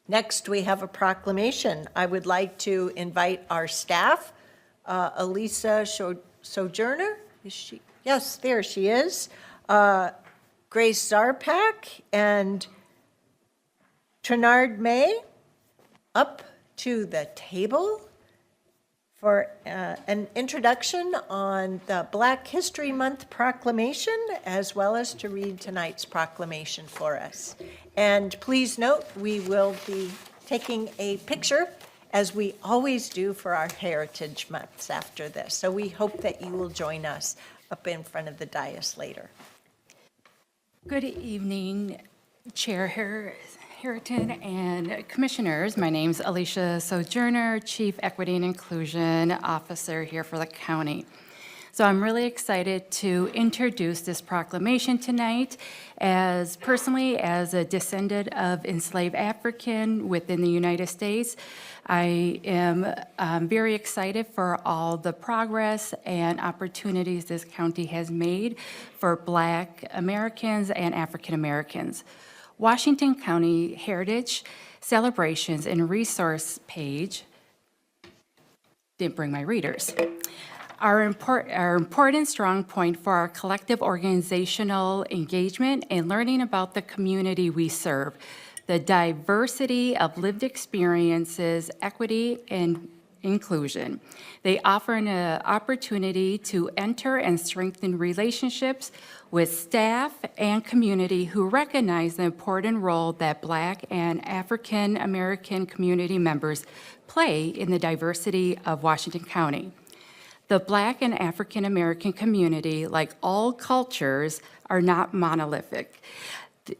Next, we have a proclamation. I would like to invite our staff, Elisa Sojourner. Is she? Yes, there she is. Grace Zarpak and Trinard May up to the table for an introduction on the Black History Month proclamation, as well as to read tonight's proclamation for us. And please note, we will be taking a picture, as we always do for our Heritage Months after this. So we hope that you will join us up in front of the dais later. Good evening, Chair Harrington and Commissioners. My name is Alicia Sojourner, Chief Equity and Inclusion Officer here for the county. So I'm really excited to introduce this proclamation tonight. As personally, as a descendant of enslaved African within the United States, I am very excited for all the progress and opportunities this county has made for Black Americans and African Americans. Washington County Heritage Celebrations and Resource page, didn't bring my readers, are important strong point for our collective organizational engagement and learning about the community we serve, the diversity of lived experiences, equity, and inclusion. They offer an opportunity to enter and strengthen relationships with staff and community who recognize the important role that Black and African American community members play in the diversity of Washington County. The Black and African American community, like all cultures, are not monolithic.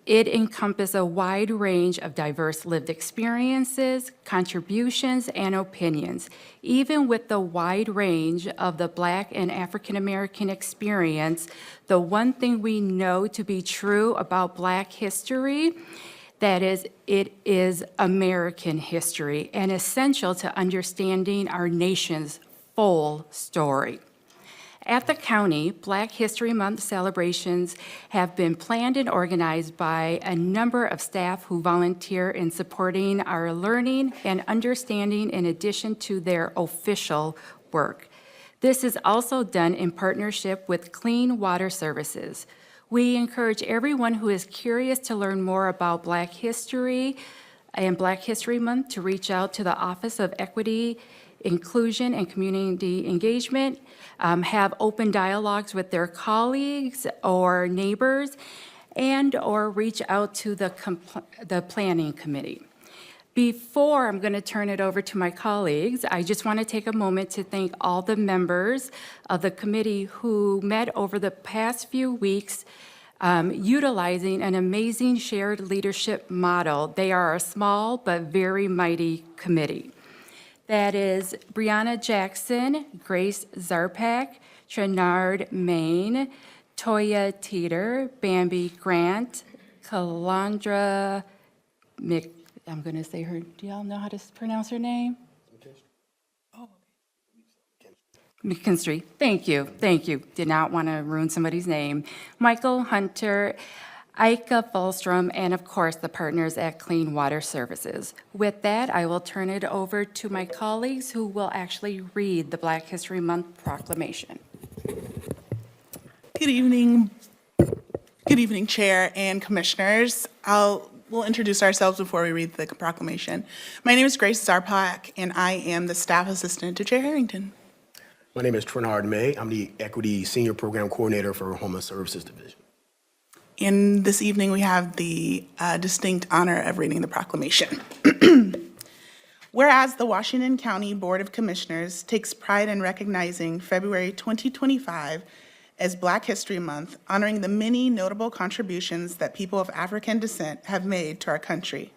It encompasses a wide range of diverse lived experiences, contributions, and opinions. Even with the wide range of the Black and African American experience, the one thing we know to be true about Black history, that is, it is American history and essential to understanding our nation's full story. At the county, Black History Month celebrations have been planned and organized by a number of staff who volunteer in supporting our learning and understanding in addition to their official work. This is also done in partnership with Clean Water Services. We encourage everyone who is curious to learn more about Black history and Black History Month to reach out to the Office of Equity, Inclusion, and Community Engagement, have open dialogues with their colleagues or neighbors, and or reach out to the planning committee. Before I'm going to turn it over to my colleagues, I just want to take a moment to thank all the members of the committee who met over the past few weeks utilizing an amazing shared leadership model. They are a small but very mighty committee. That is Brianna Jackson, Grace Zarpak, Trinard Main, Toya Teeter, Bambi Grant, Kalandra I'm going to say her, do y'all know how to pronounce her name? McKinstry. Thank you. Did not want to ruin somebody's name. Michael Hunter, Ika Fulstrom, and of course the partners at Clean Water Services. With that, I will turn it over to my colleagues who will actually read the Black History Month proclamation. Good evening, Chair and Commissioners. We'll introduce ourselves before we read the proclamation. My name is Grace Zarpak, and I am the staff assistant to Chair Harrington. My name is Trinard May. I'm the Equity Senior Program Coordinator for Homeless Services Division. And this evening, we have the distinct honor of reading the proclamation. Whereas the Washington County Board of Commissioners takes pride in recognizing February 2025 as Black History Month, honoring the many notable contributions that people of African descent have made to our country.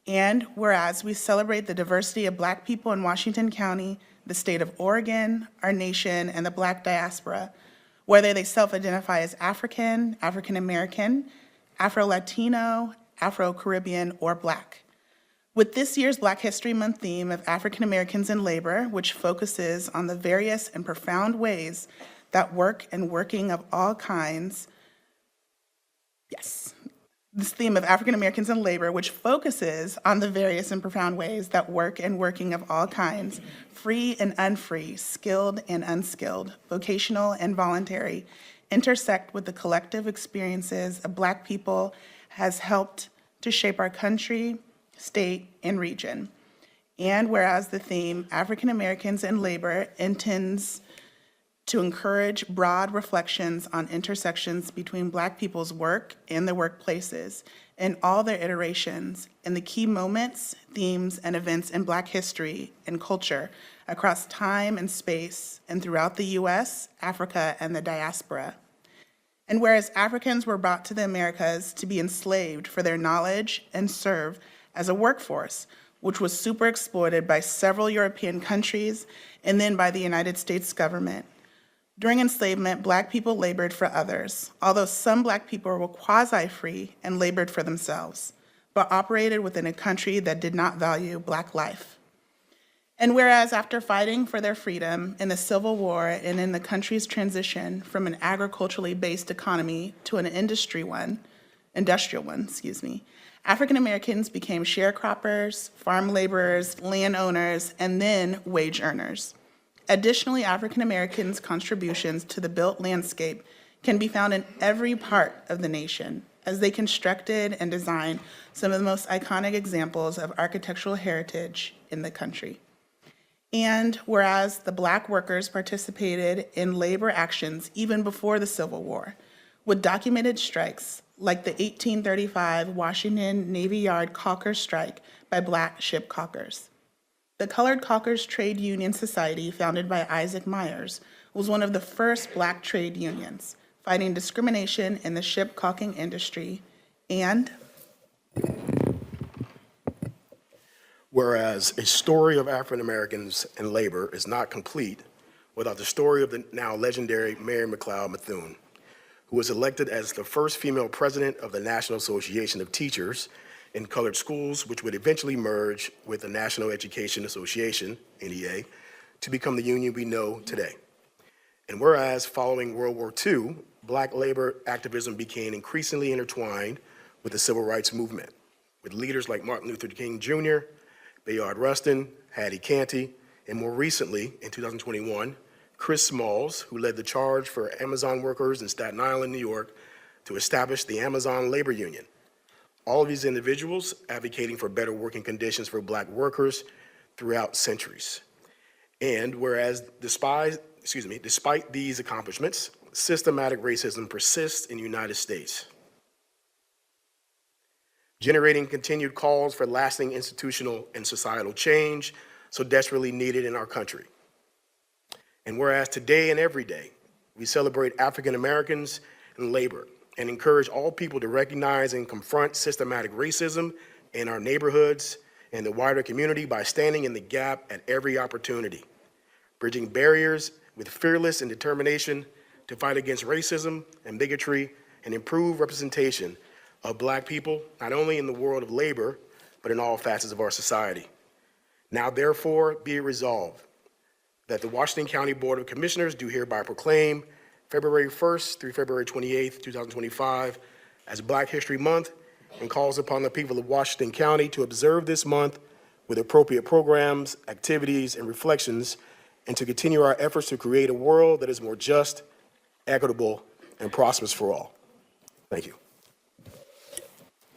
And whereas we celebrate the diversity of Black people in Washington County, the state of Oregon, our nation, and the Black diaspora, whether they self-identify as African, African American, Afro-Latino, Afro-Caribbean, or Black. With this year's Black History Month theme of African Americans in labor, which focuses on the various and profound ways that work and working of all kinds, this theme of African Americans in labor, which focuses on the various and profound ways that work and working of all kinds, free and unfree, skilled and unskilled, vocational and voluntary, intersect with the collective experiences of Black people, has helped to shape our country, state, and region. And whereas the theme African Americans in labor intends to encourage broad reflections on intersections between Black people's work and their workplaces in all their iterations and the key moments, themes, and events in Black history and culture across time and space and throughout the US, Africa, and the diaspora. And whereas Africans were brought to the Americas to be enslaved for their knowledge and serve as a workforce, which was super exploited by several European countries and then by the United States government. During enslavement, Black people labored for others, although some Black people were quasi-free and labored for themselves, but operated within a country that did not value Black life. And whereas after fighting for their freedom in the Civil War and in the country's transition from an agriculturally based economy to an industrial one, African Americans became sharecroppers, farm laborers, landowners, and then wage earners. Additionally, African Americans' contributions to the built landscape can be found in every part of the nation, as they constructed and designed some of the most iconic examples of architectural heritage in the country. And whereas the Black workers participated in labor actions even before the Civil War, with documented strikes like the 1835 Washington Navy Yard caulker strike by Black ship caulkers. The Colored Caulkers Trade Union Society, founded by Isaac Myers, was one of the first Black trade unions, fighting discrimination in the ship caulking industry. And whereas a story of African Americans in labor is not complete without the story of the now legendary Mary McLeod Bethune, who was elected as the first female president of the National Association of Teachers in colored schools, which would eventually merge with the National Education Association, NEA, to become the union we know today. And whereas following World War II, Black labor activism became increasingly intertwined with the civil rights movement, with leaders like Martin Luther King Jr., Bayard Rustin, Hattie Canty, and more recently, in 2021, Chris Smalls, who led the charge for Amazon workers in Staten Island, New York, to establish the Amazon Labor Union. All of these individuals advocating for better working conditions for Black workers throughout centuries. And whereas despite these accomplishments, systematic racism persists in the United States, generating continued calls for lasting institutional and societal change so desperately needed in our country. And whereas today and every day, we celebrate African Americans in labor and encourage all people to recognize and confront systematic racism in our neighborhoods and the wider community by standing in the gap at every opportunity, bridging barriers with fearless and determination to fight against racism and bigotry and improve representation of Black people, not only in the world of labor, but in all facets of our society. Now, therefore, be it resolved that the Washington County Board of Commissioners do hereby proclaim February 1st through February 28th, 2025 as Black History Month, and calls upon the people of Washington County to observe this month with appropriate programs, activities, and reflections, and to continue our efforts to create a world that is more just, equitable, and prosperous for all. Thank you.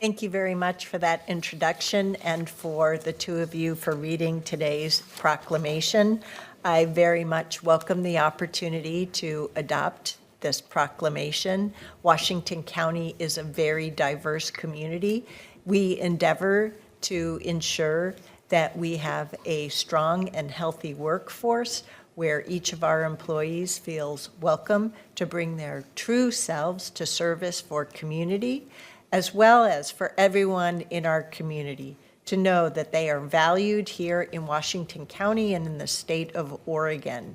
Thank you very much for that introduction and for the two of you for reading today's proclamation. I very much welcome the opportunity to adopt this proclamation. Washington County is a very diverse community. We endeavor to ensure that we have a strong and healthy workforce where each of our employees feels welcome to bring their true selves to service for community, as well as for everyone in our community to know that they are valued here in Washington County and in the state of Oregon,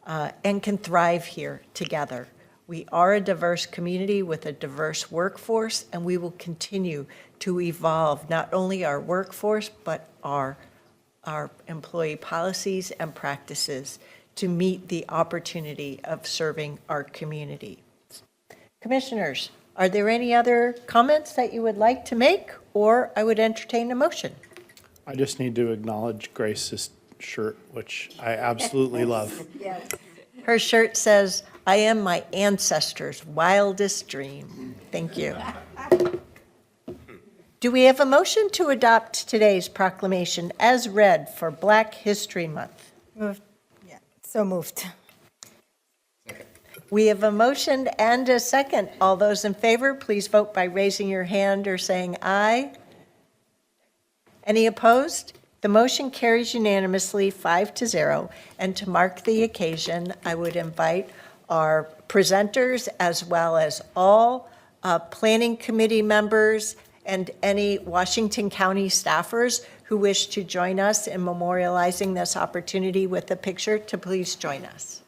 and can thrive here together. We are a diverse community with a diverse workforce, and we will continue to evolve not only our workforce, but our employee policies and practices to meet the opportunity of serving our community. Commissioners, Are there any other comments that you would like to make, or I would entertain a motion? I just need to acknowledge Grace's shirt, which I absolutely love. Her shirt says, "I am my ancestors' wildest dream." Thank you. Do we have a motion to adopt today's proclamation as read for Black History Month? So moved. We have a motion and a second. All those in favor, please vote by raising your hand or saying aye. Any opposed? The motion carries unanimously, 5-0. And to mark the occasion, I would invite our presenters as well as all planning committee members and any Washington County staffers who wish to join us in memorializing this opportunity with a picture to please join us.